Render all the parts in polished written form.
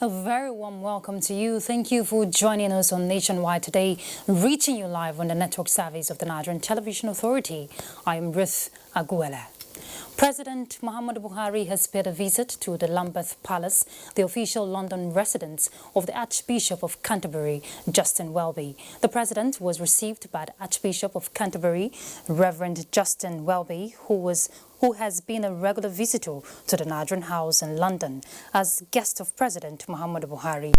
A very warm welcome to you. Thank you for joining us on Nationwide today, reaching you live on the network service of the Nigerian Television Authority. I am Ruth Aguela. President Muhammadu Buhari has paid a visit to the Lambeth Palace, the official London residence of the Archbishop of Canterbury, Justin Welby. The president was received by the Archbishop of Canterbury, Reverend Justin Welby, who has been a regular visitor to the Nigerian House in London as guest of President Muhammadu Buhari.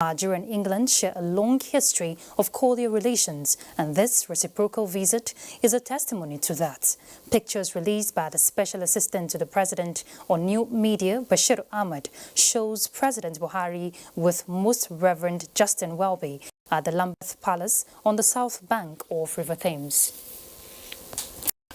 Nigeria and England share a long history of cordial relations, and this reciprocal visit is a testimony to that. Pictures released by the Special Assistant to the President on new media, Bashir Ahmed, shows President Buhari with Most Reverend Justin Welby at the Lambeth Palace on the south bank of River Thames.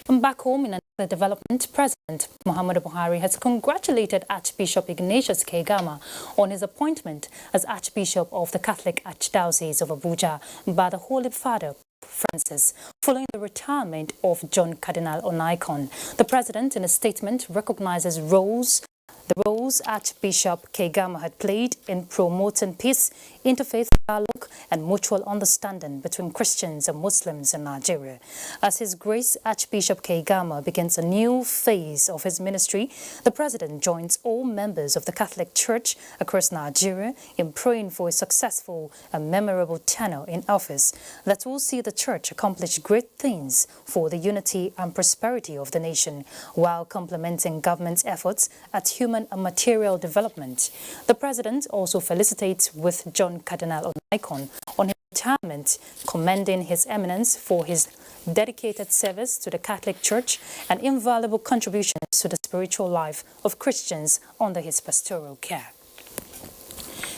And back home in another development, President Muhammadu Buhari has congratulated Archbishop Ignatius Kegama on his appointment as Archbishop of the Catholic Archdiocese of Abuja by the Holy Father Francis, following the retirement of John Cardinal Onaikon. The President, in a statement, recognizes the roles Archbishop Kegama had played in promoting peace, interfaith dialogue and mutual understanding between Christians and Muslims in Nigeria. As His Grace Archbishop Kegama begins a new phase of his ministry, the President joins all members of the Catholic Church across Nigeria in praying for a successful and memorable tenure in office that will see the Church accomplish great things for the unity and prosperity of the nation, while complementing government's efforts at human and material development. The President also felicitates with John Cardinal Onaikon on his retirement, commending His Eminence for his dedicated service to the Catholic Church and invaluable contributions to the spiritual life of Christians under his pastoral care.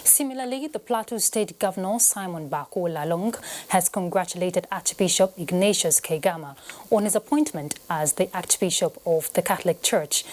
Similarly, the Plateau State Governor Simon Bako Lalong has congratulated Archbishop Ignatius Kegama on his appointment as the Archbishop of the Catholic Church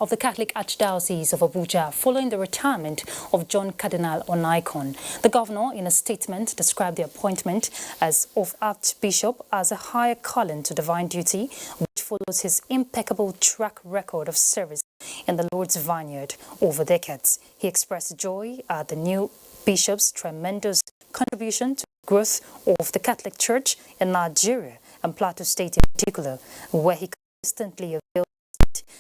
of the Catholic Archdiocese of Abuja following the retirement of John Cardinal Onaikon. The governor, in a statement, described the appointment of Archbishop as a higher calling to divine duty, which follows his impeccable track record of service in the Lord's vineyard over decades. He expressed joy at the new bishop's tremendous contribution to the growth of the Catholic Church in Nigeria and Plateau State in particular, where he consistently availed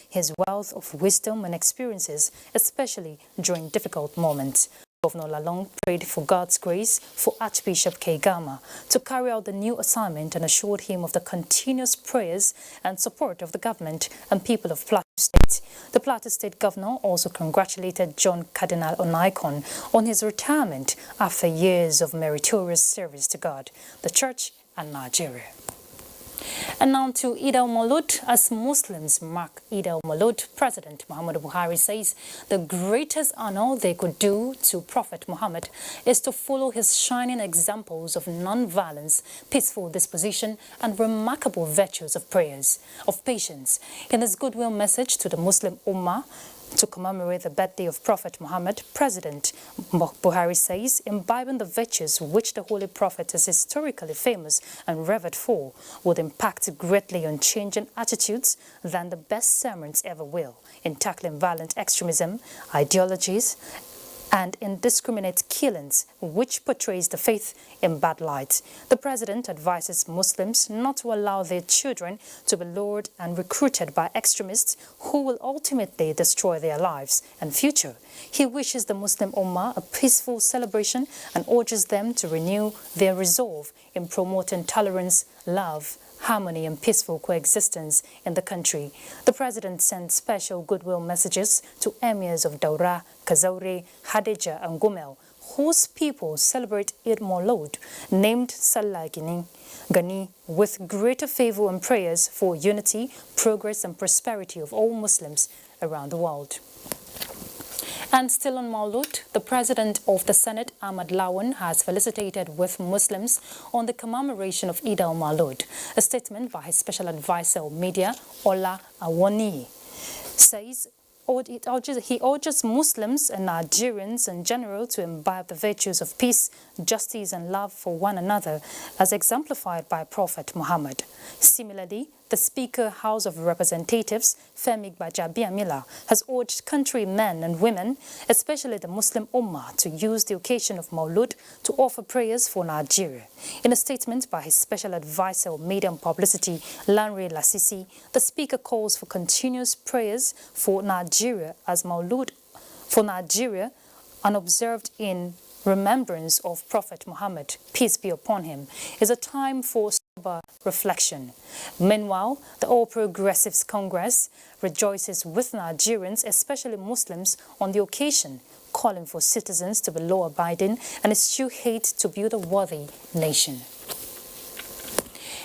his wealth of wisdom and experiences, especially during difficult moments. Governor Lalong prayed for God's grace for Archbishop Kegama to carry out the new assignment and assured him of the continuous prayers and support of the government and people of Plateau State. The Plateau State Governor also congratulated John Cardinal Onaikon on his retirement after years of meritorious service to God, the Church and Nigeria. And now to Eid-el-Maulud. As Muslims mark Eid-el-Maulud, President Muhammadu Buhari says the greatest honor they could do to Prophet Muhammad is to follow his shining examples of non-violence, peaceful disposition and remarkable virtues of prayers, of patience. In his goodwill message to the Muslim Ummah, to commemorate the birthday of Prophet Muhammad, President Buhari says imbibing the virtues which the Holy Prophet is historically famous and revered for would impact greatly on changing attitudes than the best sermons ever will in tackling violent extremism, ideologies, and indiscriminate killings, which portrays the faith in bad light. The President advises Muslims not to allow their children to be lured and recruited by extremists who will ultimately destroy their lives and future. He wishes the Muslim Ummah a peaceful celebration and urges them to renew their resolve in promoting tolerance, love, harmony and peaceful coexistence in the country. The President sent special goodwill messages to emirs of Daura, Kazaure, Hadija and Gumel, whose people celebrate Eid-el-Maulud, named Salah Gani, with greater favor and prayers for unity, progress and prosperity of all Muslims around the world. And still on Maulud, the President of the Senate, Ahmad Lawan, has felicitated with Muslims on the commemoration of Eid-el-Maulud. A statement by his special advisor of media, Ola Awoni, says he urges Muslims and Nigerians in general to imbibe the virtues of peace, justice and love for one another as exemplified by Prophet Muhammad. Similarly, the the Speaker, House of Representatives, Femi Gbajabiamila, has urged countrymen and women, especially the Muslim Ummah, to use the occasion of Maulud to offer prayers for Nigeria. In a statement by his special advisor on media and publicity, Lanre Lasisi, the Speaker calls for continuous prayers for Nigeria as Maulud for Nigeria unobserved in remembrance of Prophet Muhammad, peace be upon him, is a time for sober reflection. Meanwhile, the All Progressives Congress rejoices with Nigerians, especially Muslims, on the occasion, calling for citizens to be law-abiding and eschew hate to build a worthy nation.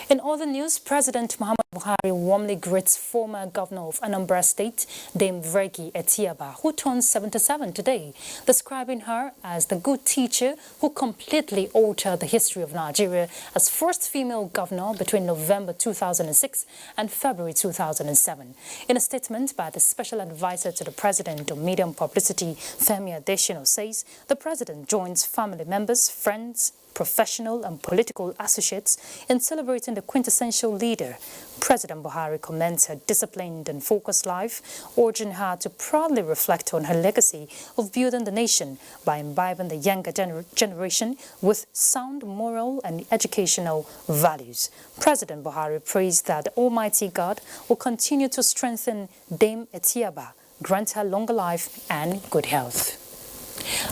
In other news, President Muhammad Buhari warmly greets former governor of Anambra State, Dame Vregi Etiaba, who turns 77 today, describing her as the good teacher who completely altered the history of Nigeria as first female governor between November 2006 and February 2007. In a statement by the special advisor to the president on media and publicity, Femi Adesina, says the president joins family members, friends, professional and political associates in celebrating the quintessential leader. President Buhari commends her disciplined and focused life, urging her to proudly reflect on her legacy of building the nation by imbibing the younger generation with sound moral and educational values. President Buhari praised that the Almighty God will continue to strengthen Dame Etiaba, grant her longer life and good health.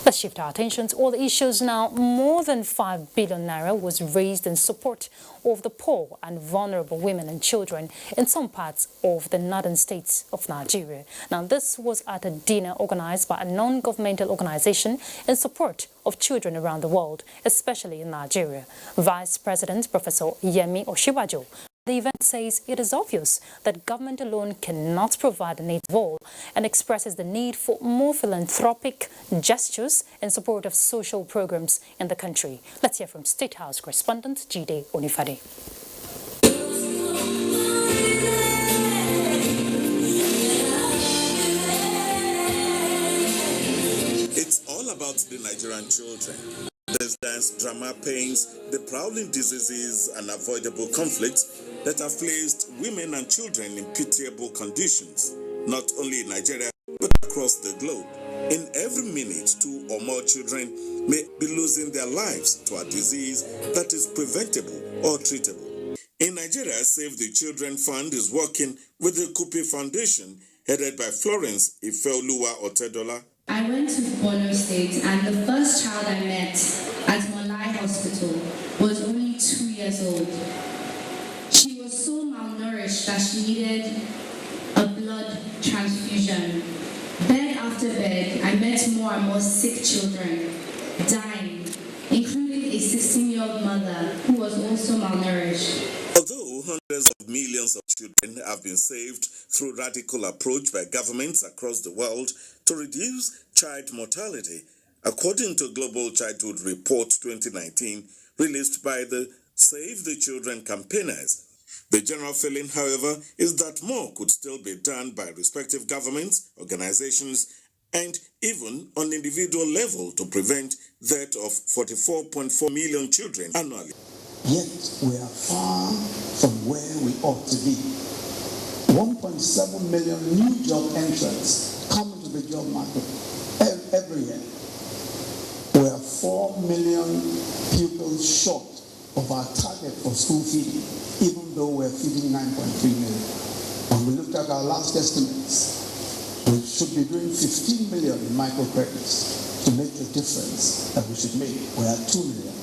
Let's shift our attention to other issues now. More than 5 billion naira was raised in support of the poor and vulnerable women and children in some parts of the northern states of Nigeria. Now, this was at a dinner organized by a non-governmental organization in support of children around the world, especially in Nigeria. Vice President Professor Yemi Oshibajo, the event says it is obvious that government alone cannot provide the needs of all and expresses the need for more philanthropic gestures in support of social programs in the country. Let's hear from State House correspondent Jide Onifade. It's all about the Nigerian children. This dance drama paints the prowling diseases and avoidable conflicts that have placed women and children in pitiable conditions, not only in Nigeria, but across the globe. In every minute, 2 or more children may be losing their lives to a disease that is preventable or treatable. In Nigeria, Save the Children Fund is working with the Kupi Foundation, headed by Florence Ifeoluwa Otedola. I went to Borno State, and the first child I met at Molai Hospital was only 2 years old. She was so malnourished that she needed a blood transfusion. Bed after bed, I met more and more sick children dying, including a 16-year-old mother who was also malnourished. Although hundreds of millions of children have been saved through radical approach by governments across the world to reduce child mortality, according to Global Childhood Report 2019, released by the Save the Children campaigners. The general feeling, however, is that more could still be done by respective governments, organizations, and even on individual level to prevent death of 44.4 million children annually. Yet we are far from where we ought to be. 1.7 million new job entrants come into the job market every year. We are 4 million pupils short of our target for school feeding, even though we're feeding 9.3 million. When we looked at our last estimates, we should be doing 15 million in microcredits to make the difference that we should make. We're at 2 million.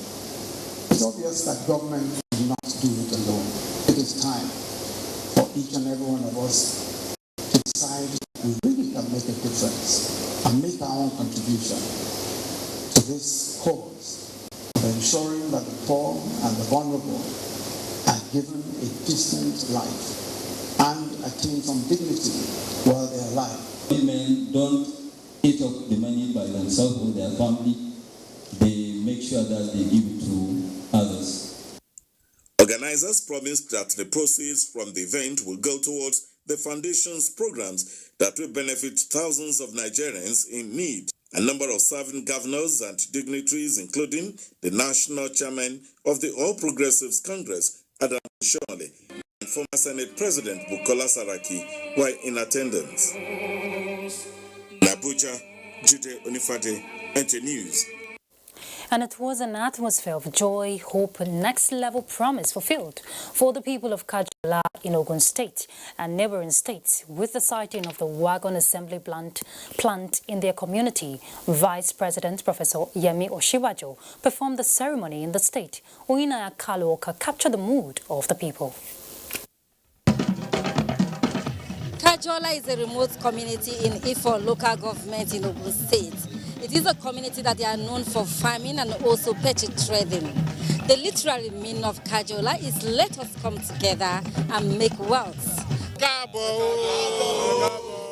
It's obvious that government will not do it alone. It is time for each and every one of us to decide we really can make a difference and make our own contribution to this cause of ensuring that the poor and the vulnerable are given a decent life and attain some dignity while they're alive. Women don't eat up the money by themselves or their family. They make sure that they give it to others. Organizers promised that the proceeds from the event will go towards the foundation's programs that will benefit thousands of Nigerians in need. A number of serving governors and dignitaries, including the national chairman of the All Progressives Congress, Adam Shirley, and former Senate President Bukola Saraki were in attendance. In Abuja, Jude Onifade, NT News. And it was an atmosphere of joy, hope, and next-level promise fulfilled for the people of Kajola in Ogun State and neighboring states with the sighting of the wagon assembly plant in their community. Vice President Professor Yemi Oshibajo performed the ceremony in the state. Oinaya Kaluoka captured the mood of the people. Kajola is a remote community in Ifo local government in Ogun State. It is a community that they are known for farming and also petty trading. The literary meaning of Kajola is let us come together and make wealth.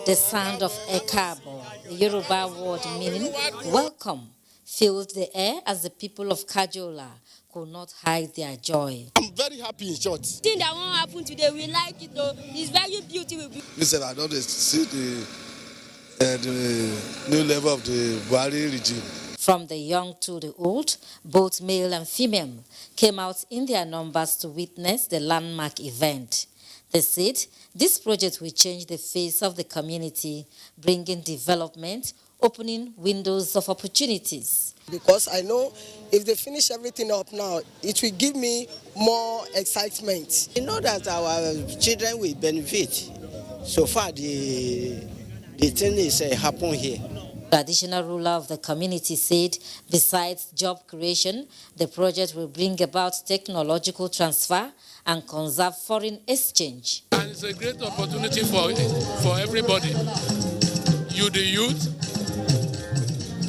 The sound of Ekabo, the Yoruba word meaning welcome, filled the air as the people of Kajola could not hide their joy. I'm very happy in short. The thing that won't happen today, we like it though. It's very beautiful. Listen, I don't see the new level of the Buhari regime. From the young to the old, both male and female came out in their numbers to witness the landmark event. They said this project will change the face of the community, bringing development, opening windows of opportunities. Because I know if they finish everything up now, it will give me more excitement. You know that our children will benefit. So far, the thing is happen here. Traditional ruler of the community said, besides job creation, the project will bring about technological transfer and conserve foreign exchange. And it's a great opportunity for everybody. You, the youth,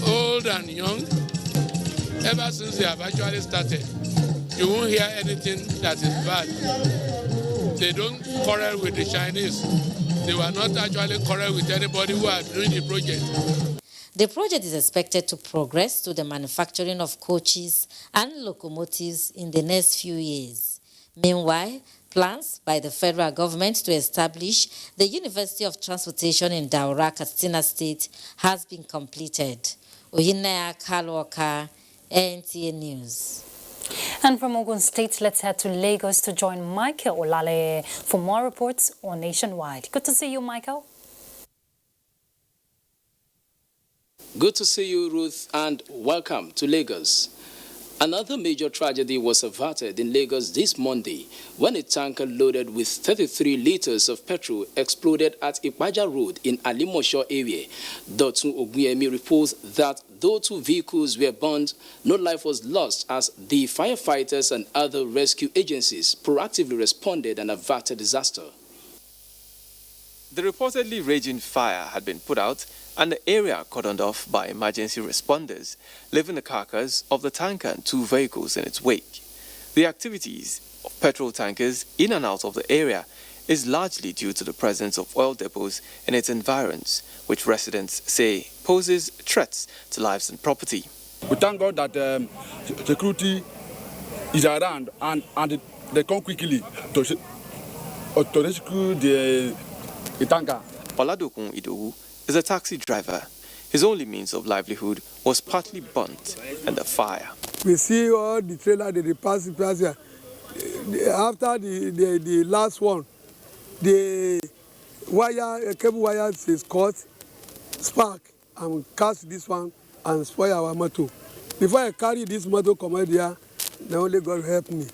old and young, ever since they have actually started, you won't hear anything that is bad. They don't quarrel with the Chinese. They were not actually quarrel with anybody who are doing the project. The project is expected to progress to the manufacturing of coaches and locomotives in the next few years. Meanwhile, plans by the federal government to establish the University of Transportation in Daura, Katsina State has been completed. Oyinaya Kalwoka, NTA News. And from Ogun State, let's head to Lagos to join Michael Olale for more reports on Nationwide. Good to see you, Michael. Good to see you, Ruth, and welcome to Lagos. Another major tragedy was averted in Lagos this Monday when a tanker loaded with 33 liters of petrol exploded at Ipaja Road in Alimosho area. Dotun Ogunyemi reports that though 2 vehicles were burned, no life was lost as the firefighters and other rescue agencies proactively responded and averted disaster. The reportedly raging fire had been put out and the area cordoned off by emergency responders, leaving the carcass of the tanker and 2 vehicles in its wake. The activities of petrol tankers in and out of the area is largely due to the presence of oil depots in its environs, which residents say poses threats to lives and property. We thank God that security is around and they come quickly to rescue the tanker. Oladokun Idowu is a taxi driver. His only means of livelihood was partly burnt in the fire. We see all the trailer they pass here. After the last one, the cable wire is caught, spark, and catch this one and spoil our motor. Before I carry this motor come out here, the only God help me.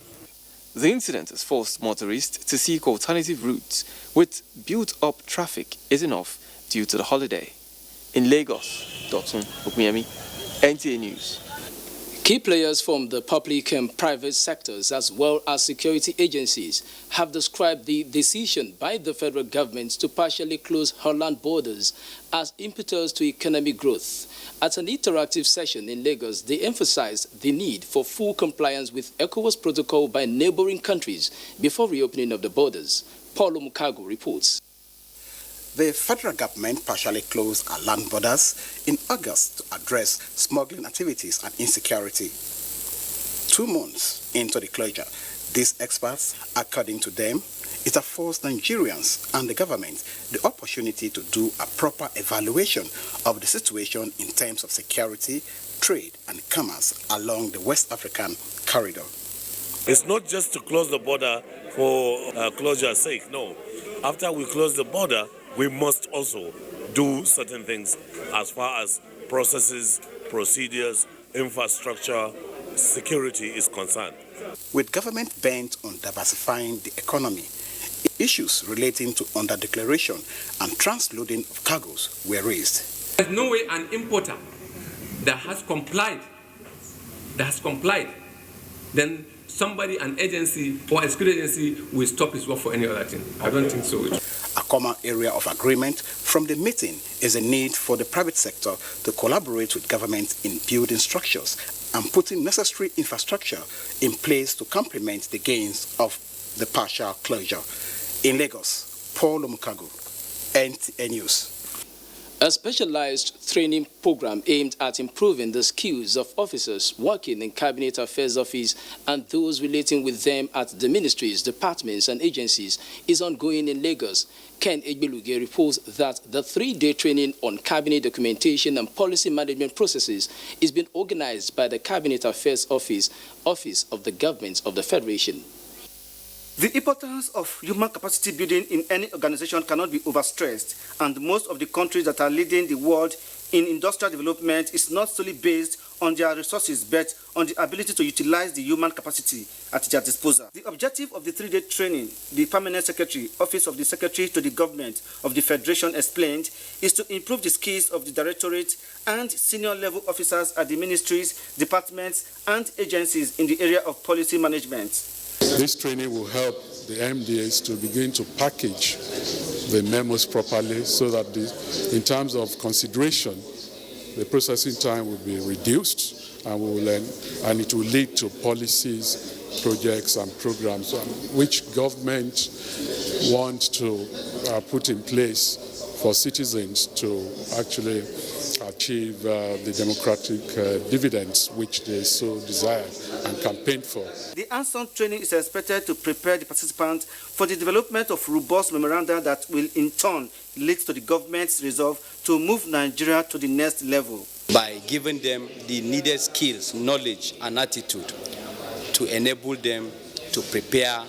The incident has forced motorists to seek alternative routes, with built-up traffic easing off due to the holiday. In Lagos, Dotun Ogunyemi, NTA News. Key players from the public and private sectors as well as security agencies have described the decision by the federal government to partially close her land borders as impetus to economic growth. At an interactive session in Lagos, they emphasized the need for full compliance with ECOWAS protocol by neighboring countries before reopening of the borders. Paulo Mukago reports. The federal government partially closed our land borders in August to address smuggling activities and insecurity. 2 months into the closure, these experts, according to them, it affords Nigerians and the government the opportunity to do a proper evaluation of the situation in terms of security, trade and commerce along the West African corridor. It's not just to close the border for closure's sake, no. After we close the border, we must also do certain things as far as processes, procedures, infrastructure, security is concerned. With government bent on diversifying the economy, issues relating to under-declaration and transloading of cargoes were raised. There's no way an importer that has complied, then somebody, an agency or a security agency will stop his work for any other thing. I don't think so. A common area of agreement from the meeting is a need for the private sector to collaborate with government in building structures and putting necessary infrastructure in place to complement the gains of the partial closure. In Lagos, Paul Omukago, NTA News. A specialized training program aimed at improving the skills of officers working in Cabinet Affairs Office and those relating with them at the ministries, departments and agencies is ongoing in Lagos. Ken Eid-el-Maulud reports that the 3-day training on cabinet documentation and policy management processes is being organized by the Cabinet Affairs Office of the Government of the Federation. The importance of human capacity building in any organization cannot be overstressed, and most of the countries that are leading the world in industrial development is not solely based on their resources, but on the ability to utilize the human capacity at their disposal. The objective of the 3-day training, the Permanent Secretary, Office of the Secretary to the Government of the Federation explained, is to improve the skills of the Directorate and senior level officers at the ministries, departments, and agencies in the area of policy management. This training will help the MDAs to begin to package the memos properly so that in terms of consideration, the processing time will be reduced and it will lead to policies, projects and programs which government want to put in place for citizens to actually achieve the democratic dividends which they so desire and campaign for. The arson training is expected to prepare the participants for the development of robust memoranda that will in turn lead to the government's resolve to move Nigeria to the next level. By giving them the needed skills, knowledge and attitude to enable them to prepare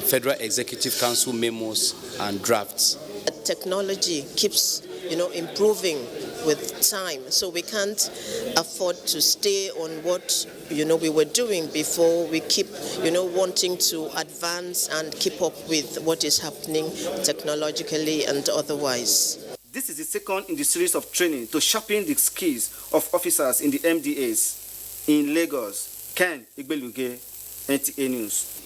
Federal Executive Council memos and drafts. Technology keeps, improving with time, so we can't afford to stay on what, we were doing before. We keep, wanting to advance and keep up with what is happening technologically and otherwise. This is the second in the series of training to sharpen the skills of officers in the MDAs. In Lagos, Ken Eid-el-Maulud, NTA News.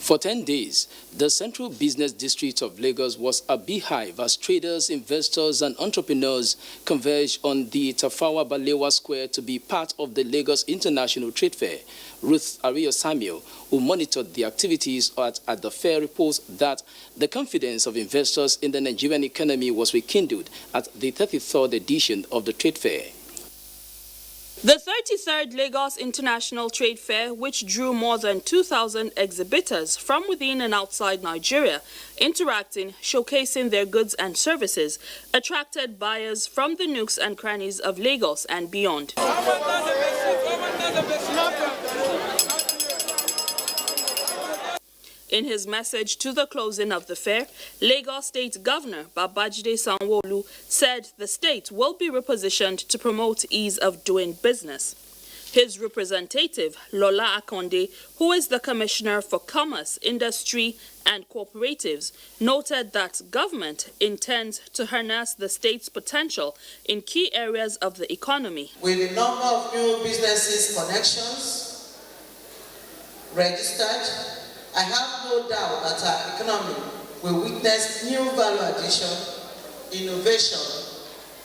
For 10 days, the Central Business District of Lagos was a beehive as traders, investors and entrepreneurs converged on the Tafawa Balewa Square to be part of the Lagos International Trade Fair. Ruth Ariyo Samuel, who monitored the activities at the fair, reports that the confidence of investors in the Nigerian economy was rekindled at the 33rd edition of the trade fair. The 33rd Lagos International Trade Fair, which drew more than 2,000 exhibitors from within and outside Nigeria, interacting, showcasing their goods and services, attracted buyers from the nooks and crannies of Lagos and beyond. In his message to the closing of the fair, Lagos State Governor Babajide Sanwo-Olu said the state will be repositioned to promote ease of doing business. His representative, Lola Akonde, who is the Commissioner for Commerce, Industry and Cooperatives, noted that government intends to harness the state's potential in key areas of the economy. With the number of new businesses connections registered, I have no doubt that our economy will witness new value addition, innovation,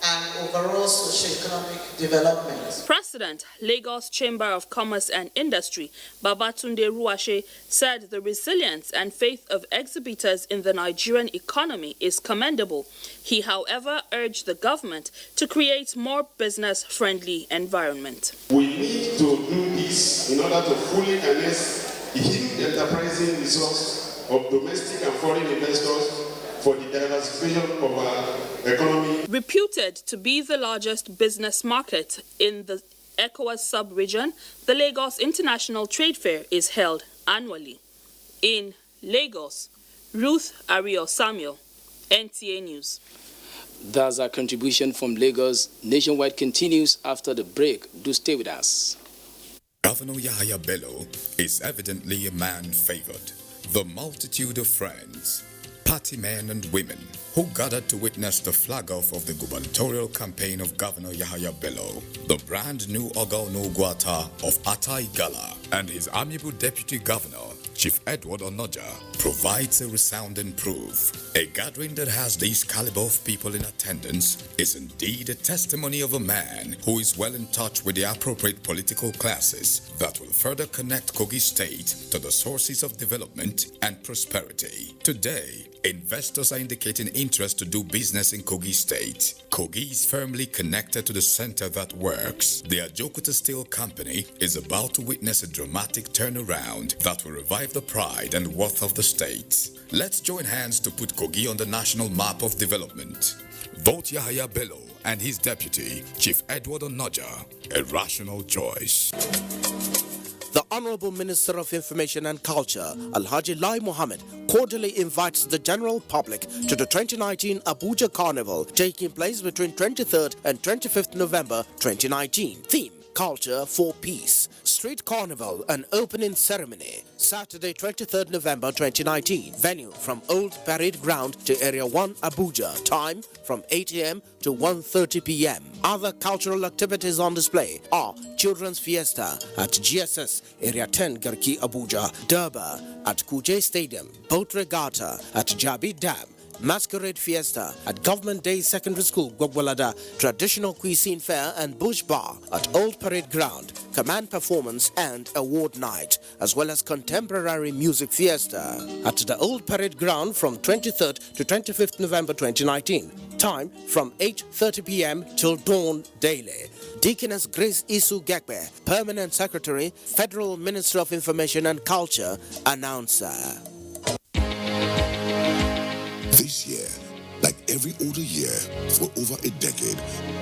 and overall socio-economic development. President, Lagos Chamber of Commerce and Industry, Babatunde Ruwashe, said the resilience and faith of exhibitors in the Nigerian economy is commendable. He, however, urged the government to create more business-friendly environment. We need to do this in order to fully harness the huge enterprising resource of domestic and foreign investors for the diversification of our economy. Reputed to be the largest business market in the ECOWAS sub-region, the Lagos International Trade Fair is held annually. In Lagos, Ruth Ario Samuel, NTA News. That's our contribution from Lagos. Nationwide continues after the break. Do stay with us. Governor Yahaya Bello is evidently a man favored. The multitude of friends, party men and women who gathered to witness the flag-off of the gubernatorial campaign of Governor Yahaya Bello, the brand new Ogaono Guata of Atai Gala, and his amiable deputy governor, Chief Edward Onoja, provides a resounding proof. A gathering that has this caliber of people in attendance is indeed a testimony of a man who is well in touch with the appropriate political classes that will further connect Kogi State to the sources of development and prosperity. Today, investors are indicating interest to do business in Kogi State. Kogi is firmly connected to the center that works. The Ajokuta Steel Company is about to witness a dramatic turnaround that will revive the pride and worth of the state. Let's join hands to put Kogi on the national map of development. Vote Yahaya Bello and his deputy, Chief Edward Onoja, a rational choice. The Honorable Minister of Information and Culture, Alhaji Lai Mohammed, cordially invites the general public to the 2019 Abuja Carnival, taking place between 23rd and 25th November 2019. Theme: Culture for Peace. Street Carnival and Opening Ceremony, Saturday 23rd November 2019. Venue from Old Parade Ground to Area 1 Abuja. Time from 8 a.m. to 1:30 p.m. Other cultural activities on display are Children's Fiesta at GSS Area 10 Garki Abuja, Durbar at Kuje Stadium, Boat Regatta at Jabi Dam, Masquerade Fiesta at Government Day Secondary School, Gwagwalada, Traditional Cuisine Fair and Bush Bar at Old Parade Ground, Command Performance and Award Night, as well as Contemporary Music Fiesta at the Old Parade Ground from 23rd to 25th November 2019. Time from 8:30 p.m. till dawn daily. Deaconess Grace Isu Gekbe, Permanent Secretary, Federal Minister of Information and Culture, announcer. This year, like every other year, for over a decade,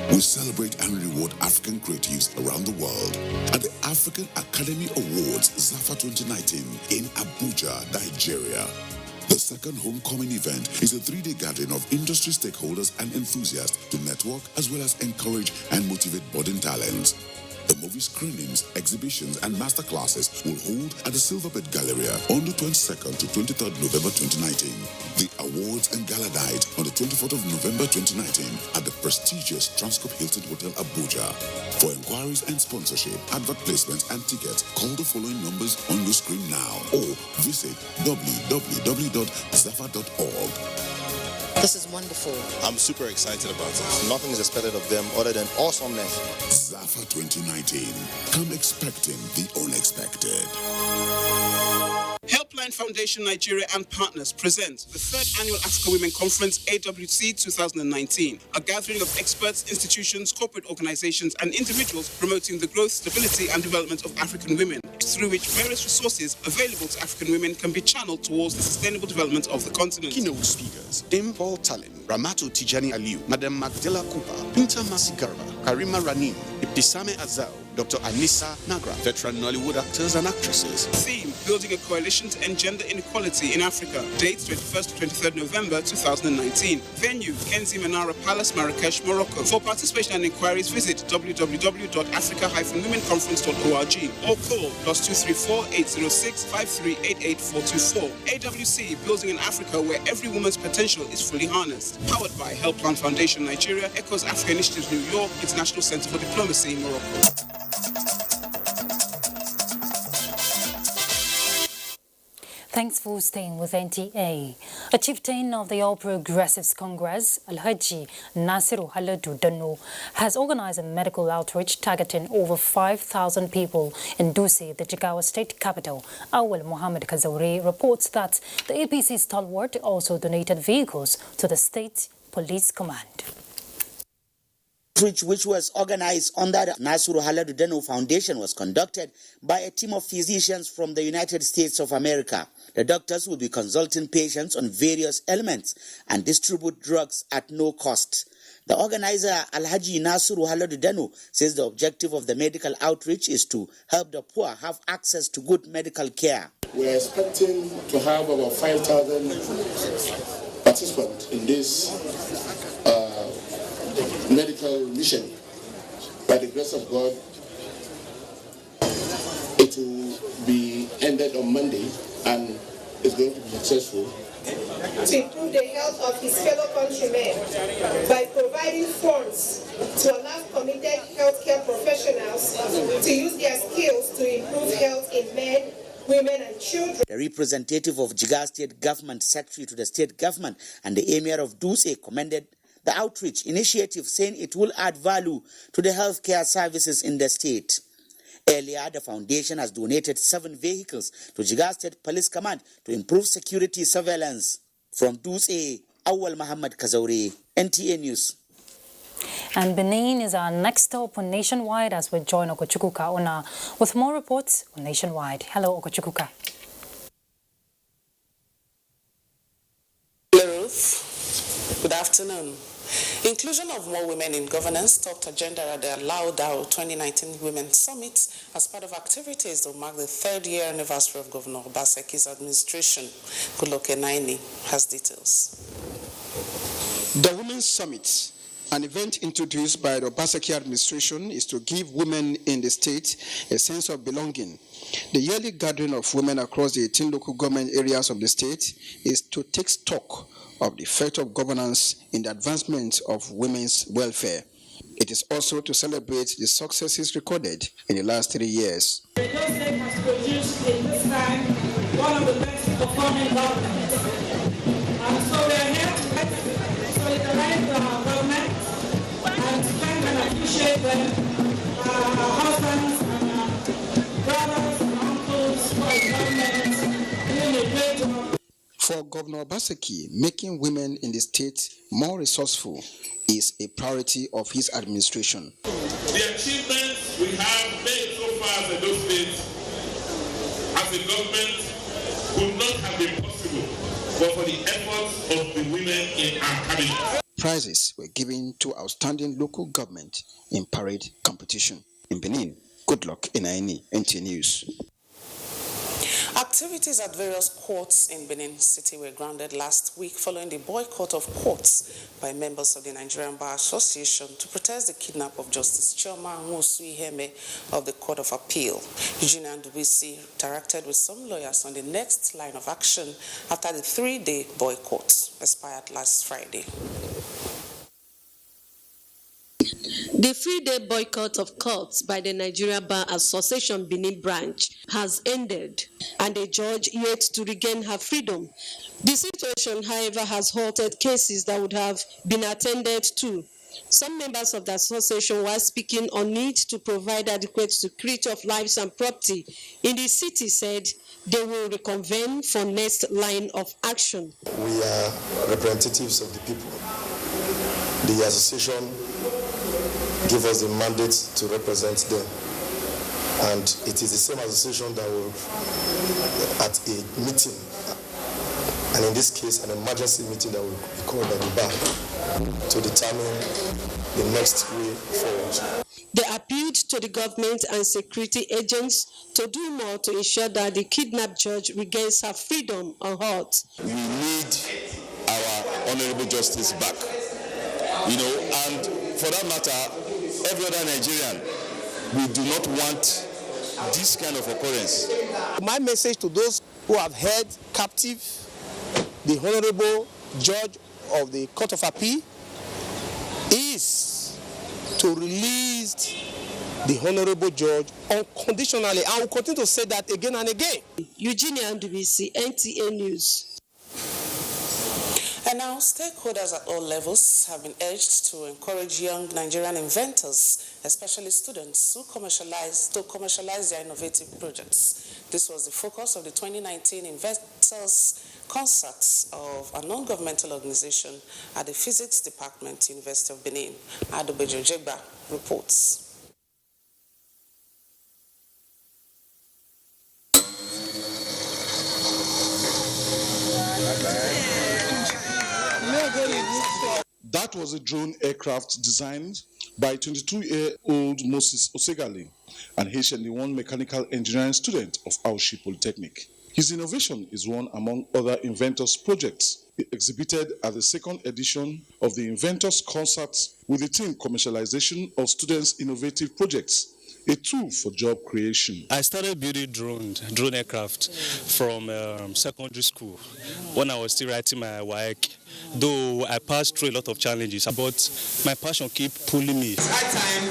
we celebrate and reward African creatives around the world at the African Academy Awards ZAFA 2019 in Abuja, Nigeria. The second homecoming event is a 3-day gathering of industry stakeholders and enthusiasts to network as well as encourage and motivate budding talents. The movie screenings, exhibitions, and masterclasses will hold at the Silverbed Galleria on the 22nd to 23rd November 2019. The awards and gala night on the 24th of November 2019 at the prestigious Transcorp Hilton Hotel Abuja. For inquiries and sponsorship, advert placements, and tickets, call the following numbers on your screen now or visit www.zafa.org. This is wonderful. I'm super excited about this. Nothing is expected of them other than awesomeness. ZAFA 2019. Come expecting the unexpected. Helpline Foundation Nigeria and partners present the 3rd Annual African Women Conference AWC 2019, a gathering of experts, institutions, corporate organizations, and individuals promoting the growth, stability, and development of African women, through which various resources available to African women can be channeled towards the sustainable development of the continent. Keynote speakers: Dame Paul Talin, Ramato Tijani Aliu, Madam Magdala Cooper, Binta Masi Garba, Karima Ranim, Ibtisame Azal, Dr. Anissa Nagra, veteran Nollywood actors and actresses. Theme: Building a Coalition to End Gender Inequality in Africa. Dates: 21st to 23rd November 2019. Venue: Kenzi Manara Palace, Marrakesh, Morocco. For participation and inquiries, visit www.africa-womenconference.org or call +234 806 5388 424. AWC: Building an Africa where every woman's potential is fully harnessed. Powered by Helpline Foundation Nigeria, ECHO's Africa Initiatives New York, International Center for Diplomacy in Morocco. Thanks for staying with NTA. A chieftain of the All Progressives Congress, Alhaji Nasiru Haladu Dano, has organized a medical outreach targeting over 5,000 people in Dutse, the Jigawa state capital. Awal Mohammed Kazauri reports that the APC stalwart also donated vehicles to the state police command. Which was organized under the Nasiru Haladu Dano Foundation was conducted by a team of physicians from the United States of America. The doctors will be consulting patients on various ailments and distribute drugs at no cost. The organizer, Alhaji Nasuru Haladu Deno, says the objective of the medical outreach is to help the poor have access to good medical care. We are expecting to have about 5,000 participants in this medical mission. By the grace of God, it will be ended on Monday and it's going to be successful. To improve the health of his fellow countrymen by providing funds to allow committed healthcare professionals to use their skills to improve health in men, women and children. The representative of Jigawa State Government, Secretary to the State Government and the Emir of Dutse commended the outreach initiative, saying it will add value to the healthcare services in the state. Earlier, the foundation has donated 7 vehicles to Jigawa State Police Command to improve security surveillance. From Dutse, Awal Muhammad Kazauri, NTA News. And Benin is our next stop on Nationwide as we join Okochukuka Ona with more reports on Nationwide. Hello, Okochukuka. Hello, Ruth. Good afternoon. Inclusion of more women in governance topped agenda at the Laudao 2019 Women's Summit as part of activities that mark the 3rd year anniversary of Governor Obaseki's administration. Kuloke Naini has details. The Women's Summit, an event introduced by the Obaseki administration, is to give women in the state a sense of belonging. The yearly gathering of women across the 18 local government areas of the state is to take stock of the effect of governance in the advancement of women's welfare. It is also to celebrate the successes recorded in the last 3 years. The state has produced in this time one of the best performing governments. And so we are here to solidarize our government and thank and appreciate them, our husbands and our brothers and uncles for the government doing a great job. For Governor Obaseki, making women in the state more resourceful is a priority of his administration. The achievements we have made so far as Edo State as a government could not have been possible but for the efforts of the women in our cabinet. Prizes were given to outstanding local government in parade competition. In Benin, good luck in Aini, NT News. Activities at various courts in Benin City were grounded last week following the boycott of courts by members of the Nigerian Bar Association to protest the kidnap of Justice Chioma Nwosu-Iheme of the Court of Appeal. Eugenia Ndubisi interacted with some lawyers on the next line of action after the 3-day boycott expired last Friday. The 3-day boycott of courts by the Nigerian Bar Association Benin branch has ended, and a judge yet to regain her freedom. The situation, however, has halted cases that would have been attended to. Some members of the association, while speaking on need to provide adequate security of lives and property in the city, said they will reconvene for next line of action. We are representatives of the people. The association give us the mandate to represent them. And it is the same association that will, at a meeting, and in this case, an emergency meeting that will be called by the bar to determine the next way forward. They appealed to the government and security agents to do more to ensure that the kidnapped judge regains her freedom unhurt. We need our honorable justice back, and for that matter, every other Nigerian, we do not want this kind of occurrence. My message to those who have held captive the honorable judge of the Court of Appeal is to release the honorable judge unconditionally. I will continue to say that again and again. Eugenia Ndubisi, NTA News. And now, stakeholders at all levels have been urged to encourage young Nigerian inventors, especially students, to commercialize their innovative projects. This was the focus of the 2019 Inventors Concerts of a non-governmental organization at the Physics Department, University of Benin. Adobejo Jegba reports. That was a drone aircraft designed by 22-year-old Moses Osegali, an HND1 mechanical engineering student of Aushi Polytechnic. His innovation is one among other inventors projects exhibited at the second edition of the Inventors Concert with the theme Commercialization of Students' Innovative Projects, a tool for job creation. I started building drone aircraft from secondary school when I was still writing my WAEC. Though I passed through a lot of challenges, but my passion kept pulling me. It's high time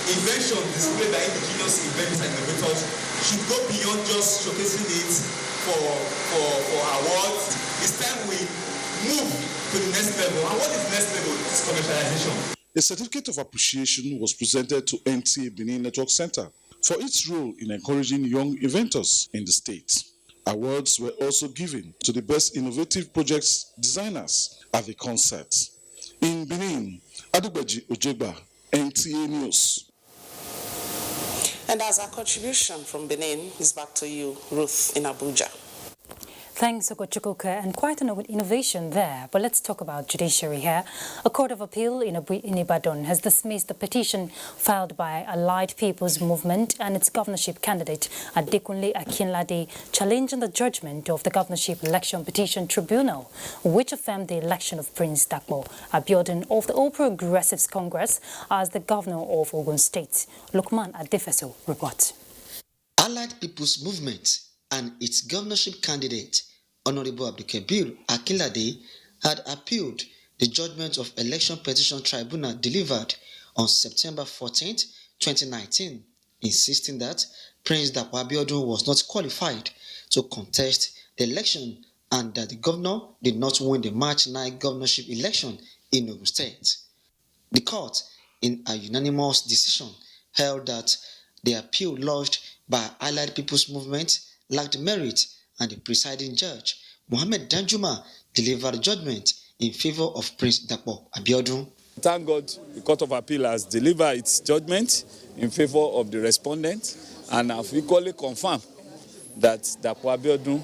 invention displayed by indigenous inventors and innovators should go beyond just showcasing it for awards. It's time we move to the next level. And what is the next level? It's commercialization. A certificate of appreciation was presented to NTA Benin Network Center for its role in encouraging young inventors in the state. Awards were also given to the best innovative projects designers at the concert. In Benin, Adubeji Ojegba, NTA News. And as our contribution from Benin is back to you, Ruth, in Abuja. Thanks, Okochukwuka, and quite an innovation there. But let's talk about judiciary here. A court of appeal in Ibadan has dismissed the petition filed by Allied People's Movement and its governorship candidate, Adekunle Akinlade, challenging the judgment of the governorship election petition tribunal, which affirmed the election of Prince Dakpo Abiodun of the All Progressives Congress as the governor of Ogun State. Lukman Adefeso reports. Allied People's Movement and its governorship candidate, Honorable Abdulkabir Akinlade, had appealed the judgment of Election Petition Tribunal delivered on September 14, 2019, insisting that Prince Dakpo Abiodun was not qualified to contest the election and that the governor did not win the March 9 governorship election in Ogun State. The court, in a unanimous decision, held that the appeal lodged by Allied People's Movement lacked merit, and the presiding judge, Mohammed Danjuma, delivered judgment in favor of Prince Dakpo Abiodun. Thank God the Court of Appeal has delivered its judgment in favor of the respondent and have equally confirmed that Dakpo Abiodun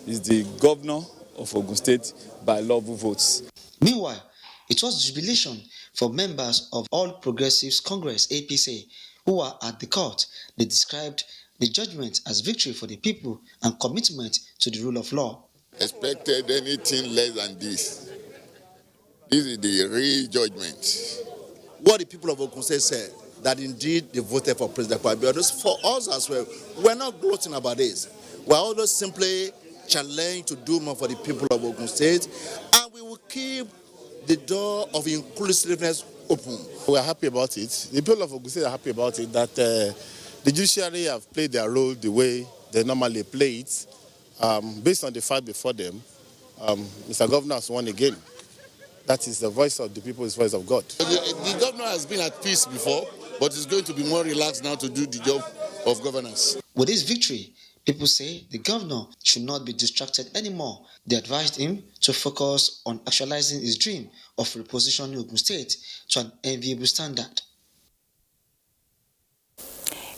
is the governor of Ogun State by lawful votes. Meanwhile, it was jubilation for members of All Progressives Congress, APC, who were at the court. They described the judgment as victory for the people and commitment to the rule of law. Expected anything less than this. This is the real judgment. What the people of Ogun State said, that indeed they voted for President Abiodun. For us as well, we're not gloating about this. We're always simply challenged to do more for the people of Ogun State, and we will keep the door of inclusiveness open. We're happy about it. The people of Ogun State are happy about it, that the judiciary have played their role the way they normally play it. Based on the fight before them, Mr. Governor has won again. That is the voice of the people, is the voice of God. The governor has been at peace before, but is going to be more relaxed now to do the job of governance. With this victory, people say the governor should not be distracted anymore. They advised him to focus on actualizing his dream of repositioning Ogun State to an enviable standard.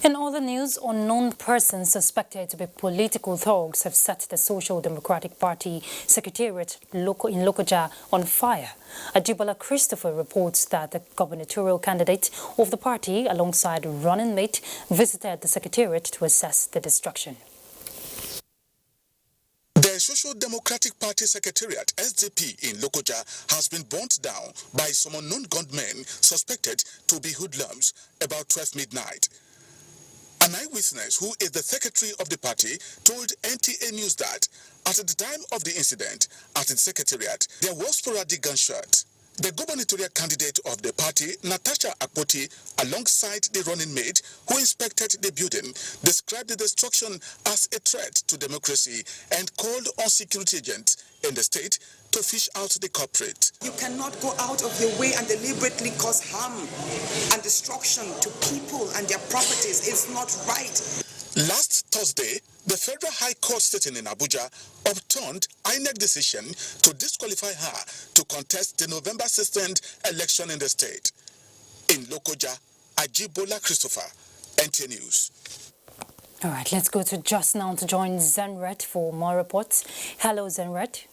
In other news, unknown persons suspected to be political thugs have set the Social Democratic Party Secretariat in Lokoja on fire. Ajibola Christopher reports that the gubernatorial candidate of the party, alongside running mate, visited the Secretariat to assess the destruction. The Social Democratic Party Secretariat, SDP, in Lokoja has been burnt down by some unknown gunmen suspected to be hoodlums about 12 midnight. An eyewitness, who is the secretary of the party, told NTA News that at the time of the incident at the secretariat, there was sporadic gunshot. The gubernatorial candidate of the party, Natasha Akpoti, alongside the running mate who inspected the building, described the destruction as a threat to democracy and called on security agents in the state to fish out the culprit. You cannot go out of your way and deliberately cause harm and destruction to people and their properties. It's not right. Last Thursday, the Federal High Court sitting in Abuja overturned INEC decision to disqualify her to contest the November 16th election in the state. In Lokoja, Ajibola Christopher, NTA News. All right, let's go to just now to join Zenret for more reports. Hello, Zenret.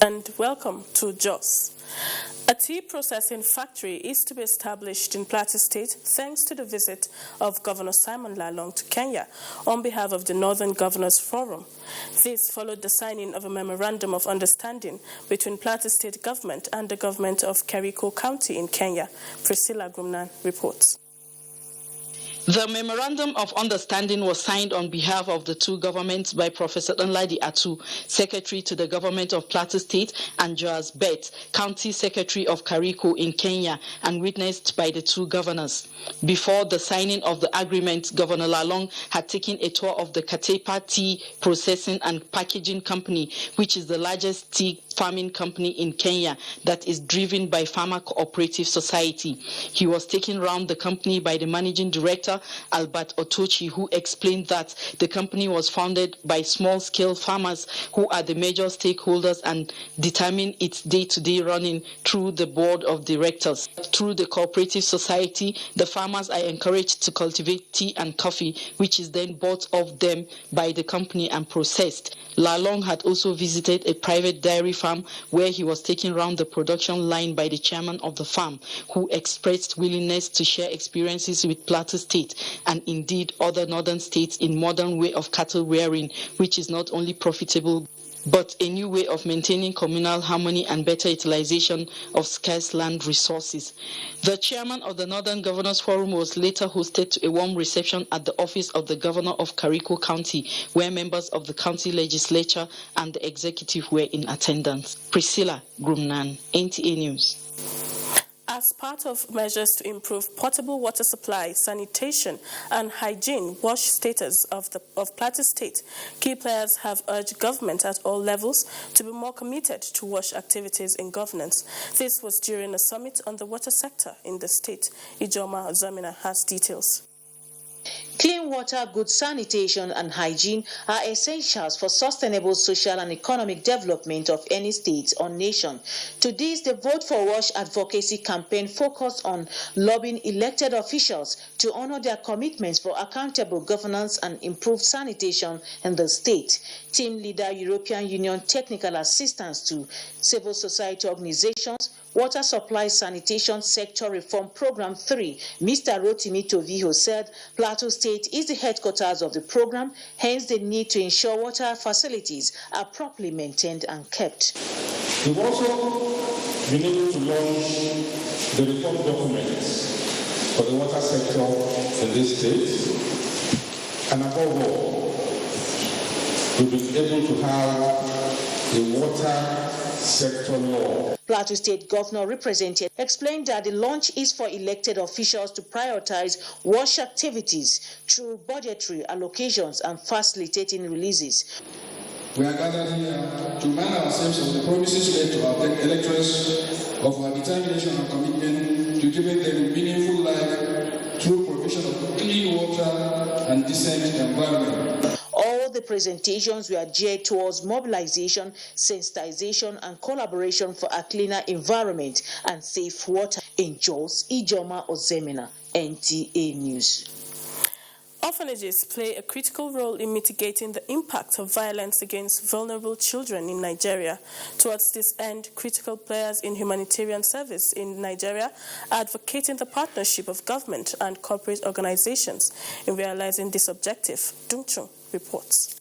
And welcome to Jos. A tea processing factory is to be established in Plateau State thanks to the visit of Governor Simon Lalong to Kenya on behalf of the Northern Governors Forum. This followed the signing of a memorandum of understanding between Plateau State government and the government of Kericho County in Kenya. Priscilla Grumnan reports. The Memorandum of Understanding was signed on behalf of the two governments by Professor Nladi Atu, Secretary to the Government of Plateau State, and Joas Bet, County Secretary of Kericho in Kenya, and witnessed by the two governors. Before the signing of the agreement, Governor Lalong had taken a tour of the Katepa Tea Processing and Packaging Company, which is the largest tea farming company in Kenya that is driven by Farmer Cooperative Society. He was taken around the company by the Managing Director, Albert Otochi, who explained that the company was founded by small-scale farmers who are the major stakeholders and determine its day-to-day running through the board of directors. Through the cooperative society, the farmers are encouraged to cultivate tea and coffee, which is then bought off them by the company and processed. Lalong had also visited a private dairy farm where he was taken around the production line by the chairman of the farm, who expressed willingness to share experiences with Plateau State and indeed other northern states in modern way of cattle rearing, which is not only profitable but a new way of maintaining communal harmony and better utilization of scarce land resources. The chairman of the Northern Governors Forum was later hosted to a warm reception at the office of the governor of Kericho County, where members of the county legislature and the executive were in attendance. Priscilla Grumnan, NTA News. As part of measures to improve potable water supply, sanitation, and hygiene wash status of Plateau State, key players have urged government at all levels to be more committed to wash activities in governance. This was during a summit on the water sector in the state. Ijoma Zamina has details. Clean water, good sanitation and hygiene are essentials for sustainable social and economic development of any state or nation. To this, the Vote for Wash advocacy campaign focused on lobbying elected officials to honor their commitments for accountable governance and improved sanitation in the state. Team leader, European Union technical assistance to civil society organizations, Water Supply Sanitation Sector Reform Program 3, Mr. Rotimi Toviho said Plateau State is the headquarters of the program, hence the need to ensure water facilities are properly maintained and kept. We've also been able to launch the reform documents for the water sector in this state, and above all, we've been able to have a water sector law. Plateau State Governor representative explained that the launch is for elected officials to prioritize wash activities through budgetary allocations and facilitating releases. We are gathered here to remind ourselves of the promises made to our electors of our determination and commitment to giving them a meaningful life through provision of clean water and decent environment. All the presentations were geared towards mobilization, sensitization, and collaboration for a cleaner environment and safe water. In Jos, Ijoma Ozemina, NTA News. Orphanages play a critical role in mitigating the impact of violence against vulnerable children in Nigeria. Towards this end, critical players in humanitarian service in Nigeria are advocating the partnership of government and corporate organizations in realizing this objective. Dungchung reports.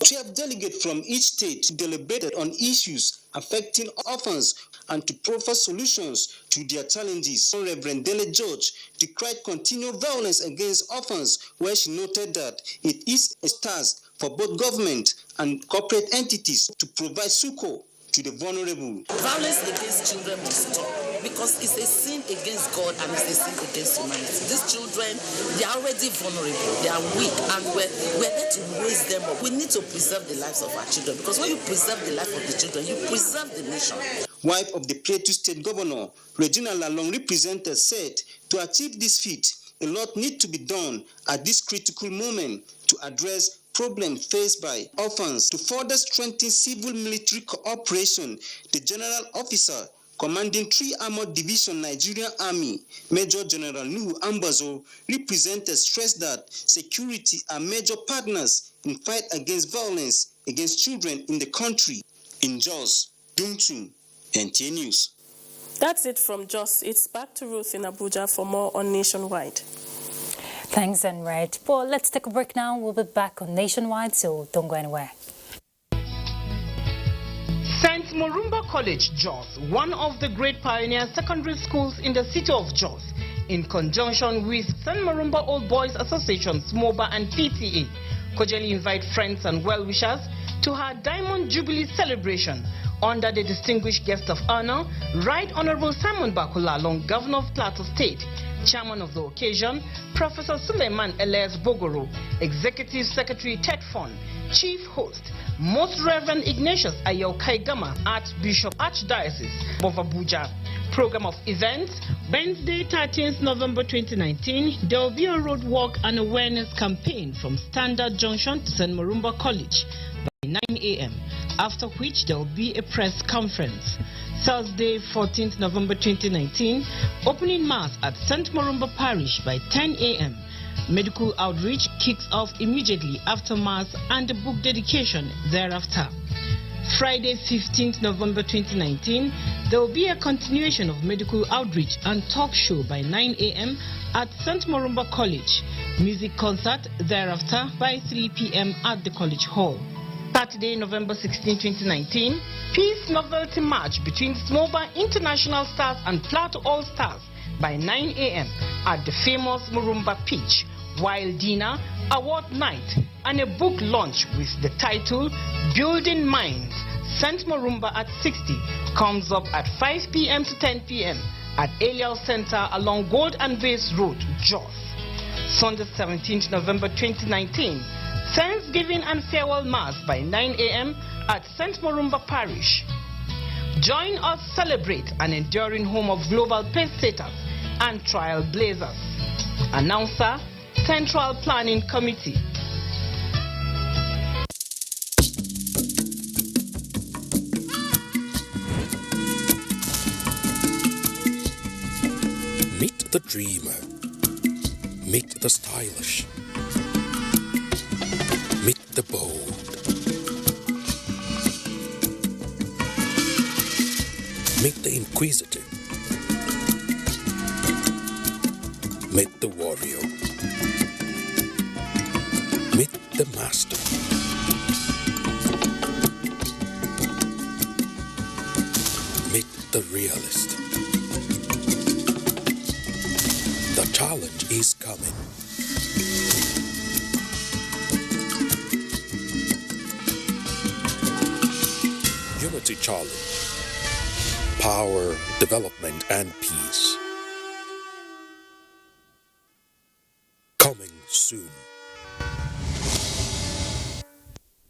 12 delegates from each state deliberated on issues affecting orphans and to proffer solutions to their challenges. Reverend Dele George decried continued violence against orphans, where she noted that it is a task for both government and corporate entities to provide succor to the vulnerable. Violence against children must stop because it's a sin against God and it's a sin against humanity. These children, they are already vulnerable, they are weak, and we're there to raise them up. We need to preserve the lives of our children because when you preserve the life of the children, you preserve the nation. Wife of the Plateau State Governor, Regina Lalong representative, said to achieve this feat, a lot needs to be done at this critical moment to address problems faced by orphans. To further strengthen civil-military cooperation, the General Officer commanding 3 Armored Division Nigerian Army, Major General Nuhu Ambazo, represented stressed that security are major partners in fight against violence against children in the country. In Jos, Duntu, NTA News. That's it from Jos. It's back to Ruth in Abuja for more on Nationwide. Thanks, Enright. Well, let's take a break now. We'll be back on Nationwide, so don't go anywhere. St. Morumba College, Jos, one of the great pioneer secondary schools in the city of Jos, in conjunction with St. Morumba Old Boys Association, SMOBA and PTA, cordially invite friends and well-wishers to her Diamond Jubilee celebration under the distinguished guest of honor, Right Honorable Simon Bakola, Long Governor of Plateau State, Chairman of the occasion, Professor Suleiman Elias Bogoro, Executive Secretary Ted Fon, Chief Host, Most Reverend Ignatius Ayo Kaigama, Archbishop Archdiocese of Abuja. Program of events, Wednesday 13th November 2019, there will be a road walk and awareness campaign from Standard Junction to St. Morumba College by 9 a.m., after which there will be a press conference. Thursday 14th November 2019, opening mass at St. Morumba Parish by 10 a.m. Medical outreach kicks off immediately after mass and the book dedication thereafter. Friday 15th November 2019, there will be a continuation of medical outreach and talk show by 9 a.m. at St. Morumba College. Music concert thereafter by 3 p.m. at the College Hall. Saturday, November 16, 2019, Peace Novelty March between SMOBA International Stars and Plateau All Stars by 9 a.m. at the famous Morumba Pitch, while dinner, award night, and a book launch with the title Building Minds, St. Morumba at 60 comes up at 5 p.m. to 10 p.m. at Eliel Center along Gold and Base Road, Jos. Sunday, 17th November 2019, Thanksgiving and Farewell Mass by 9 a.m. at St. Morumba Parish. Join us celebrate an enduring home of global pacesetters and trailblazers. Announcer, Central Planning Committee. Meet the dreamer. Meet the stylish. Meet the bold. Meet the inquisitive. Meet the warrior. Meet the master. Meet the realist. The challenge is coming. Unity Challenge. Power, development, and peace. Coming soon.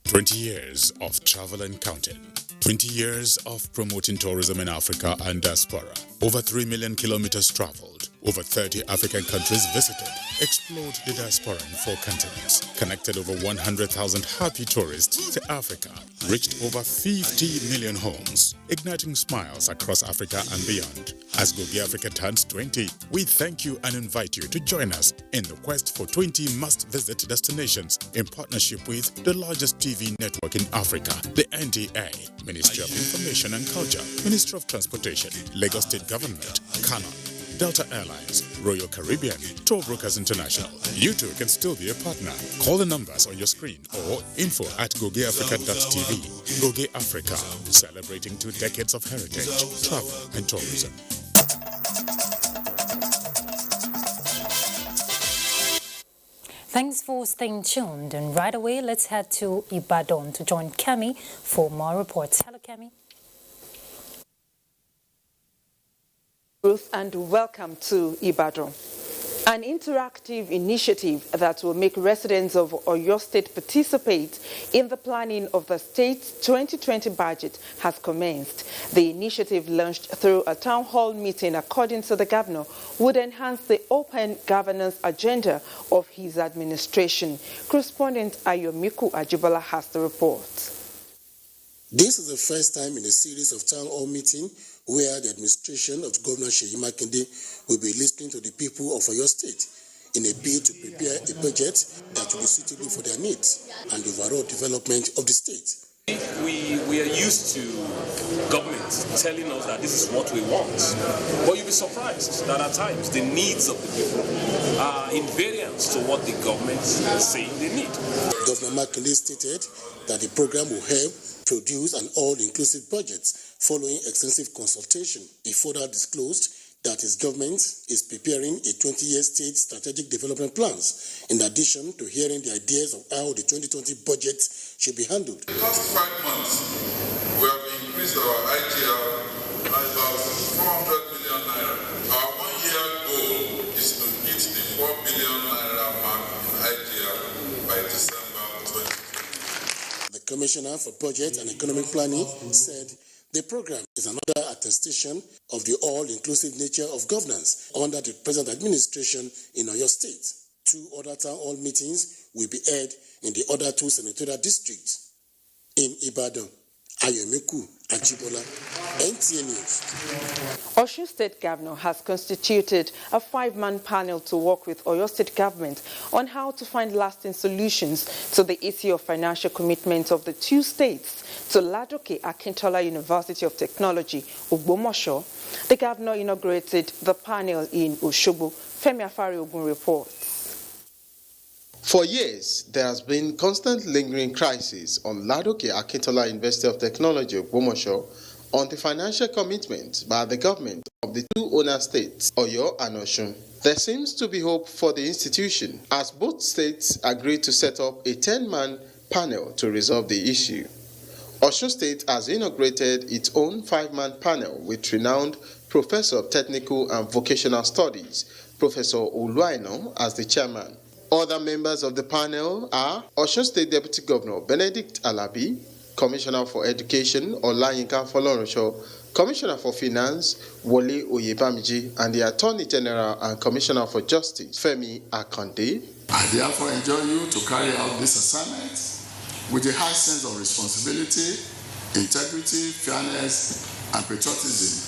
20 years of travel and counting. 20 years of promoting tourism in Africa and diaspora. Over 3 million kilometers traveled. Over 30 African countries visited. Explored the diaspora in 4 continents. Connected over 100,000 happy tourists to Africa. Reached over 50 million homes. Igniting smiles across Africa and beyond. As Kogi Africa turns 20, we thank you and invite you to join us in the quest for 20 must-visit destinations in partnership with the largest TV network in Africa, the NTA, Ministry of Information and Culture, Ministry of Transportation, Lagos State Government, Canon, Delta Airlines, Royal Caribbean, Tour Brokers International. You too can still be a partner. Call the numbers on your screen or info@gogiafrica.tv. Kogi Africa, celebrating 2 decades of heritage, travel and tourism. Thanks for staying tuned, and right away let's head to Ibadan to join Kemi for more reports. Hello, Kemi. Ruth, and welcome to Ibadan. An interactive initiative that will make residents of Oyo State participate in the planning of the state's 2020 budget has commenced. The initiative, launched through a town hall meeting, according to the governor, would enhance the open governance agenda of his administration. Correspondent Ayomiku Ajibola has the report. This is the first time in a series of town hall meetings where the administration of Governor Seyi Makinde will be listening to the people of Oyo State in a bid to prepare a budget that will be suitable for their needs and the overall development of the state. We are used to government telling us that this is what we want, but you'll be surprised that at times the needs of the people are invariant to what the government is saying they need. Governor Makinde stated that the program will help produce an all-inclusive budget following extensive consultation. He further disclosed that his government is preparing a 20-year state strategic development plans, in addition to hearing the ideas of how the 2020 budget should be handled. In the last 5 months, we have increased our ITR by about 400 million naira. Our one-year goal is to hit the 4 billion naira mark in ITR by December 2020. The Commissioner for Budget and Economic Planning said the program is another attestation of the all-inclusive nature of governance under the present administration in Oyo State. 2 other town hall meetings will be held in the other 2 senatorial districts. In Ibadan, Ayomiku Ajibola, NTA News. Osun State Governor has constituted a 5-man panel to work with Oyo State government on how to find lasting solutions to the issue of financial commitments of the 2 states to Ladoke Akintola University of Technology, Ogbomoso. The governor inaugurated the panel in Osogbo. Femi Afari-Ogun reports. For years, there has been constant lingering crisis on Ladoke Akintola University of Technology, Ogbomoso, on the financial commitment by the government of the 2 owner states, Oyo and Osun. There seems to be hope for the institution, as both states agreed to set up a 10-man panel to resolve the issue. Osun State has inaugurated its own 5-man panel with renowned Professor of Technical and Vocational Studies, Professor Oluwaina, as the chairman. Other members of the panel are Osun State Deputy Governor Benedict Alabi, Commissioner for Education Olayinka Folorunsho, Commissioner for Finance Wole Oyebamiji, and the Attorney General and Commissioner for Justice Femi Akande. I therefore enjoin you to carry out this assignment with a high sense of responsibility, integrity, fairness, and patriotism.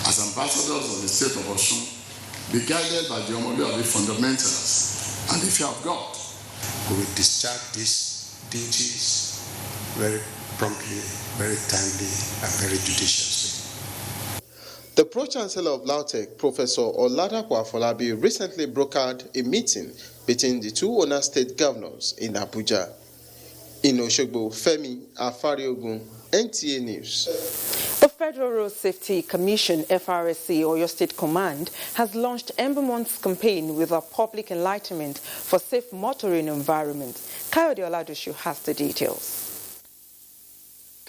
As ambassadors of the state of Osun, be guided by the Omoduabi fundamentals and the fear of God. We will discharge these duties very promptly, very timely, and very judiciously. The Pro-Chancellor of LAUTECH, Professor Oladapo Afolabi, recently brokered a meeting between the 2 owner state governors in Abuja. In Osogbo, Femi Afari-Ogun, NTA News. The Federal Road Safety Commission, FRSC, Oyo State Command, has launched Ember Month's campaign with a public enlightenment for safe motoring environment. Kayode Oladoshu has the details.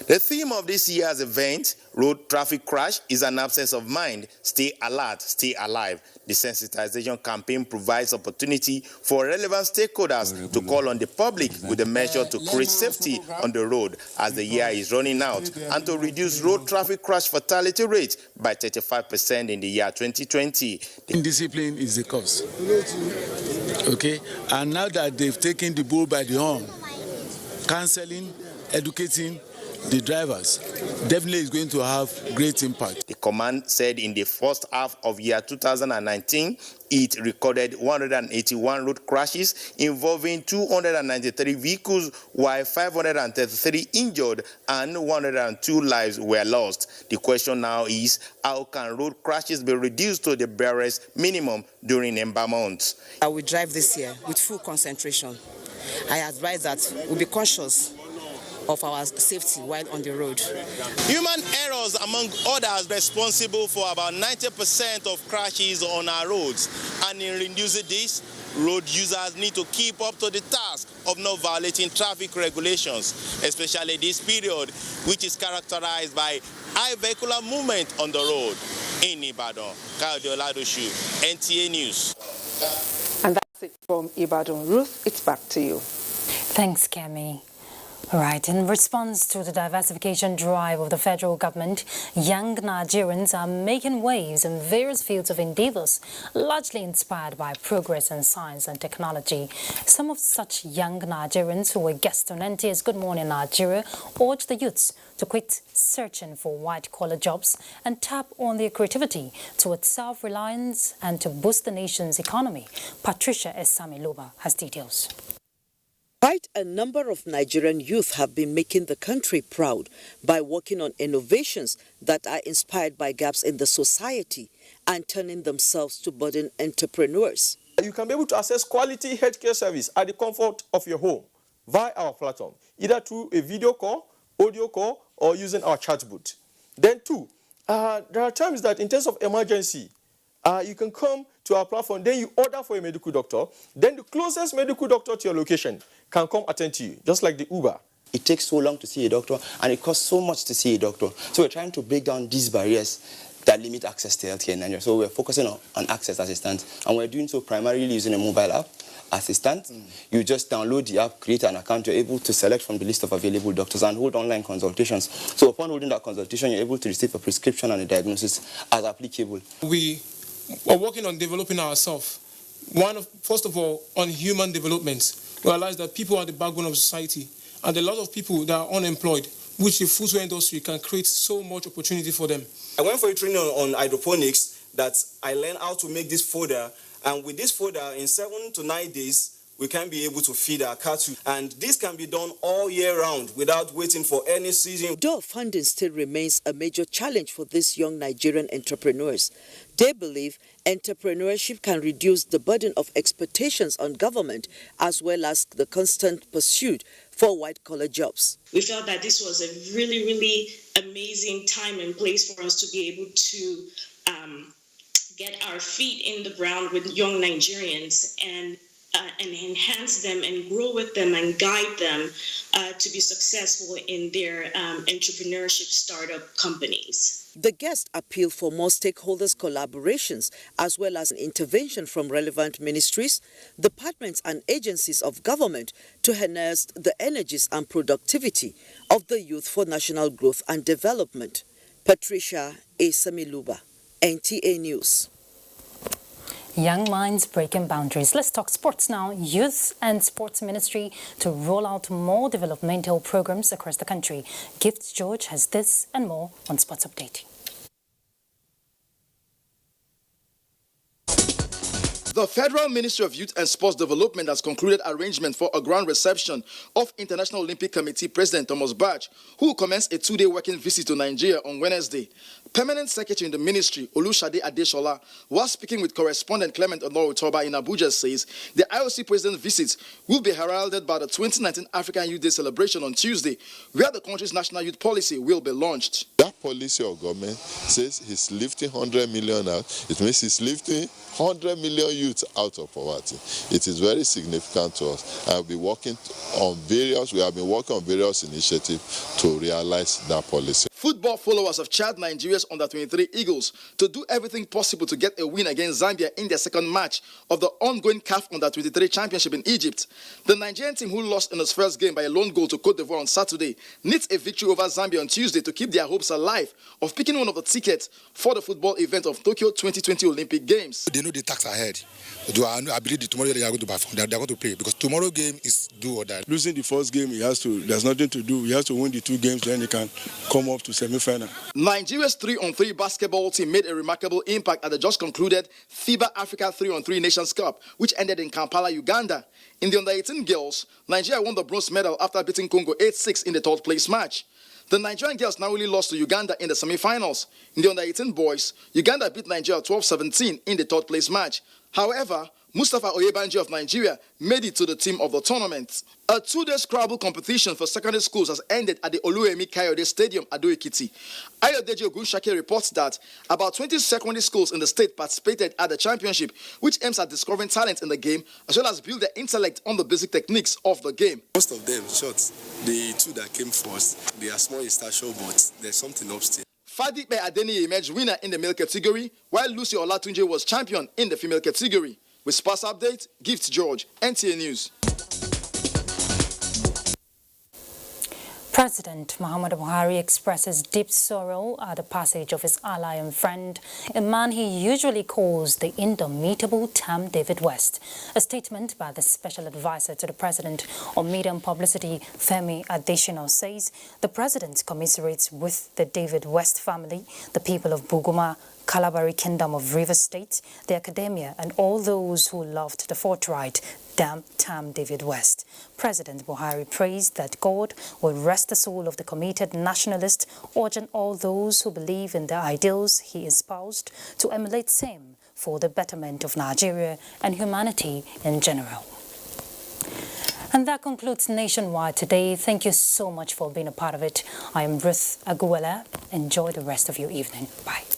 The theme of this year's event, Road Traffic Crash, is an absence of mind. Stay alert, stay alive. The sensitization campaign provides opportunity for relevant stakeholders to call on the public with a measure to create safety on the road as the year is running out and to reduce road traffic crash fatality rate by 35% in the year 2020. Indiscipline is the cause. Okay, and now that they've taken the bull by the horn, counseling, educating the drivers definitely is going to have great impact. The command said in the first half of year 2019, it recorded 181 road crashes involving 293 vehicles, while 533 injured and 102 lives were lost. The question now is, how can road crashes be reduced to the barest minimum during Ember months? I will drive this year with full concentration. I advise that we'll be conscious of our safety while on the road. Human errors, among others, responsible for about 90% of crashes on our roads. And in reducing this, road users need to keep up to the task of not violating traffic regulations, especially this period, which is characterized by high vehicular movement on the road. In Ibadan, Kayode Oladoshu, NTA News. And that's it from Ibadan. Ruth, it's back to you. Thanks, Kemi. All right, in response to the diversification drive of the federal government, young Nigerians are making waves in various fields of endeavors, largely inspired by progress in science and technology. Some of such young Nigerians who were guests on NTA's Good Morning Nigeria urged the youths to quit searching for white-collar jobs and tap on their creativity towards self-reliance and to boost the nation's economy. Patricia Esamiloba has details. Quite a number of Nigerian youth have been making the country proud by working on innovations that are inspired by gaps in the society and turning themselves to budding entrepreneurs. You can be able to access quality healthcare service at the comfort of your home via our platform, either through a video call, audio call, or using our chatbot. Then two, there are times that in terms of emergency, you can come to our platform, then you order for a medical doctor, then the closest medical doctor to your location can come attend to you, just like the Uber. It takes so long to see a doctor, and it costs so much to see a doctor. So we're trying to break down these barriers that limit access to healthcare in Nigeria. So we're focusing on access as it stands, and we're doing so primarily using a mobile app. As it stands, you just download the app, create an account, you're able to select from the list of available doctors and hold online consultations. So upon holding that consultation, you're able to receive a prescription and a diagnosis as applicable. We are working on developing ourselves. First of all, on human development. We realize that people are the backbone of society, and a lot of people that are unemployed, which the footwear industry can create so much opportunity for them. I went for a training on hydroponics that I learned how to make this fodder, and with this fodder, in 7 to 9 days, we can be able to feed our cattle. And this can be done all year round without waiting for any season. Though funding still remains a major challenge for these young Nigerian entrepreneurs, they believe entrepreneurship can reduce the burden of expectations on government as well as the constant pursuit for white-collar jobs. We felt that this was a really, really amazing time and place for us to be able to get our feet in the ground with young Nigerians and enhance them and grow with them and guide them to be successful in their entrepreneurship startup companies. The guest appealed for more stakeholders' collaborations as well as an intervention from relevant ministries, departments and agencies of government to harness the energies and productivity of the youth for national growth and development. Patricia A. Samiluba, NTA News. Young minds breaking boundaries. Let's talk sports now. Youth and Sports Ministry to roll out more developmental programs across the country. Gift George has this and more on Sports Update. The Federal Ministry of Youth and Sports Development has concluded arrangement for a grand reception of International Olympic Committee President Thomas Bach, who will commence a 2-day working visit to Nigeria on Wednesday. Permanent Secretary in the ministry, Olushade Adeshola, while speaking with correspondent Clement Onorotoba in Abuja, says the IOC president's visit will be heralded by the 2019 African Youth Day celebration on Tuesday, where the country's national youth policy will be launched. That policy of government says he's lifting 100 million out. It means he's lifting 100 million youths out of poverty. It is very significant to us. We have been working on various initiatives to realize that policy. Football followers have charged Nigeria's under-23 Eagles to do everything possible to get a win against Zambia in their second match of the ongoing CAF Under-23 Championship in Egypt. The Nigerian team, who lost in its first game by a lone goal to Cote d'Ivoire on Saturday, needs a victory over Zambia on Tuesday to keep their hopes alive of picking one of the tickets for the football event of Tokyo 2020 Olympic Games. They know the tax ahead. I believe tomorrow they are going to perform. They are going to play because tomorrow game is do or die. Losing the first game, there's nothing to do. He has to win the 2 games, then he can come up to semi-final. Nigeria's 3-on-3 basketball team made a remarkable impact at the just concluded FIBA Africa 3-on-3 Nations Cup, which ended in Kampala, Uganda. In the under-18 girls, Nigeria won the bronze medal after beating Congo 8-6 in the third place match. The Nigerian girls narrowly lost to Uganda in the semi-finals. In the under-18 boys, Uganda beat Nigeria 12-17 in the third place match. However, Mustafa Oyebanji of Nigeria made it to the team of the tournament. A 2-day Scrabble competition for secondary schools has ended at the Oluwemi Kayode Stadium, Ado-Ekiti. Ayodeji Ogunshake reports that about 20 secondary schools in the state participated at the championship, which aims at discovering talent in the game as well as build their intellect on the basic techniques of the game. Most of them, short, the 2 that came first, they are small in stature, but there's something upstairs. Fadipe Adeni emerged winner in the male category, while Lucy Olatunje was champion in the female category. With Sports Update, Gift George, NTA News. President Muhammadu Buhari expresses deep sorrow at the passage of his ally and friend, a man he usually calls the indomitable Tam David West. A statement by the special advisor to the president on media and publicity, Femi Adesina, says the president commiserates with the David West family, the people of Buguma, Kalabari Kingdom of River State, the academia, and all those who loved the forthright Tam David West. President Buhari praised that God will rest the soul of the committed nationalist, urging all those who believe in the ideals he espoused to emulate same for the betterment of Nigeria and humanity in general. And that concludes Nationwide today. Thank you so much for being a part of it. I am Ruth Aguela. Enjoy the rest of your evening. Bye.